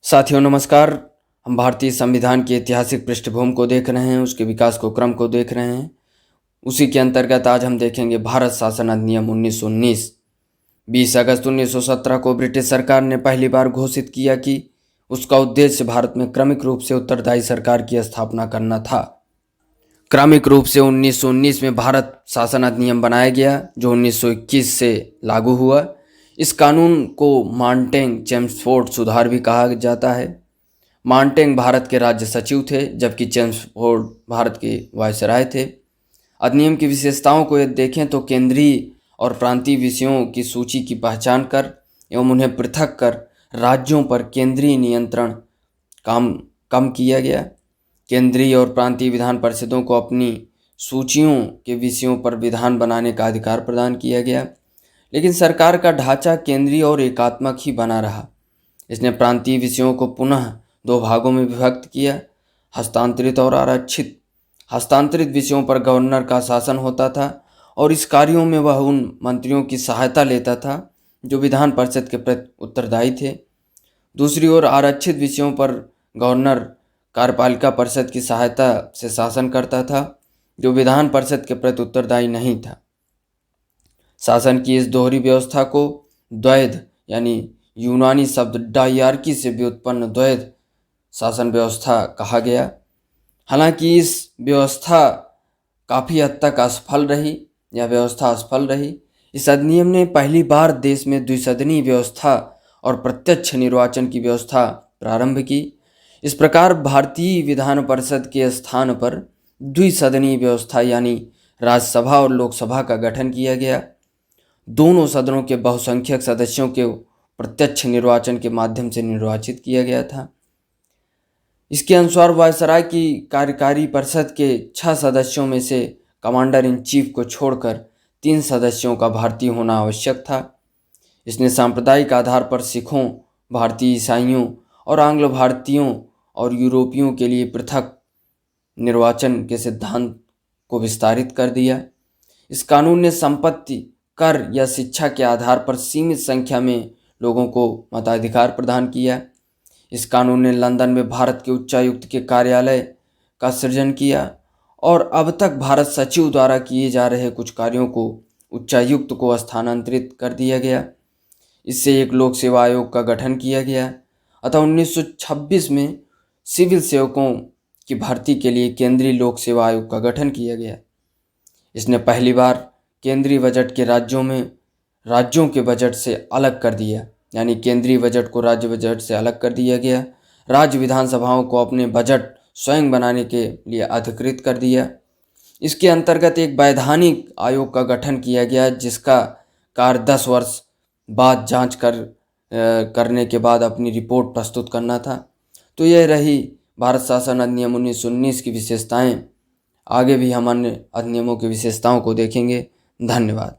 साथियों नमस्कार। हम भारतीय संविधान की ऐतिहासिक पृष्ठभूमि को देख रहे हैं, उसके विकास को क्रम को देख रहे हैं। उसी के अंतर्गत आज हम देखेंगे भारत शासन अधिनियम 1919। 20 अगस्त 1917 को ब्रिटिश सरकार ने पहली बार घोषित किया कि उसका उद्देश्य भारत में क्रमिक रूप से उत्तरदायी सरकार की स्थापना करना था। क्रमिक रूप से 1919 में भारत शासन अधिनियम बनाया गया जो 1921 से लागू हुआ। इस कानून को मांटेंग चेम्सफोर्ड सुधार भी कहा जाता है। मांटेंग भारत के राज्य सचिव थे जबकि चेम्सफोर्ड भारत के वायसराय थे। अधिनियम की विशेषताओं को यदि देखें तो केंद्रीय और प्रांतीय विषयों की सूची की पहचान कर एवं उन्हें पृथक कर राज्यों पर केंद्रीय नियंत्रण कम किया गया। केंद्रीय और प्रांतीय विधान परिषदों को अपनी सूचियों के विषयों पर विधान बनाने का अधिकार प्रदान किया गया, लेकिन सरकार का ढांचा केंद्रीय और एकात्मक ही बना रहा। इसने प्रांतीय विषयों को पुनः दो भागों में विभक्त किया, हस्तांतरित और आरक्षित। हस्तांतरित विषयों पर गवर्नर का शासन होता था और इस कार्यों में वह उन मंत्रियों की सहायता लेता था जो विधान परिषद के प्रति उत्तरदायी थे। दूसरी ओर आरक्षित विषयों पर गवर्नर कार्यपालिका परिषद की सहायता से शासन करता था जो विधान परिषद के प्रति उत्तरदायी नहीं था। शासन की इस दोहरी व्यवस्था को द्वैध यानी यूनानी शब्द डायरकी से व्युत्पन्न द्वैध शासन व्यवस्था कहा गया। हालांकि इस व्यवस्था काफ़ी हद तक असफल रही। यह व्यवस्था असफल रही। इस अधिनियम ने पहली बार देश में द्विसदनीय व्यवस्था और प्रत्यक्ष निर्वाचन की व्यवस्था प्रारंभ की। इस प्रकार भारतीय विधान परिषद के स्थान पर द्विसदनीय व्यवस्था यानी राज्यसभा और लोकसभा का गठन किया गया। दोनों सदनों के बहुसंख्यक सदस्यों के प्रत्यक्ष निर्वाचन के माध्यम से निर्वाचित किया गया था। इसके अनुसार वायसराय की कार्यकारी परिषद के 6 सदस्यों में से कमांडर इन चीफ को छोड़कर 3 सदस्यों का भारतीय होना आवश्यक था। इसने सांप्रदायिक आधार पर सिखों, भारतीय ईसाइयों और आंग्ल भारतीयों और यूरोपियों के लिए पृथक निर्वाचन के सिद्धांत को विस्तारित कर दिया। इस कानून ने संपत्ति, कर या शिक्षा के आधार पर सीमित संख्या में लोगों को मताधिकार प्रदान किया। इस कानून ने लंदन में भारत के उच्चायुक्त के कार्यालय का सृजन किया और अब तक भारत सचिव द्वारा किए जा रहे कुछ कार्यों को उच्चायुक्त को स्थानांतरित कर दिया गया। इससे एक लोक सेवा आयोग का गठन किया गया। अतः 1926 में सिविल सेवकों की भर्ती के लिए केंद्रीय लोक सेवा आयोग का गठन किया गया। इसने पहली बार केंद्रीय बजट के राज्यों के बजट से अलग कर दिया, यानी केंद्रीय बजट को राज्य बजट से अलग कर दिया गया। राज्य विधानसभाओं को अपने बजट स्वयं बनाने के लिए अधिकृत कर दिया। इसके अंतर्गत एक वैधानिक आयोग का गठन किया गया जिसका कार्य 10 वर्ष बाद करने के बाद अपनी रिपोर्ट प्रस्तुत करना था। तो यह रही भारत शासन अधिनियम 1919 की विशेषताएं। आगे भी हम अन्य अधिनियमों की विशेषताओं को देखेंगे। धन्यवाद।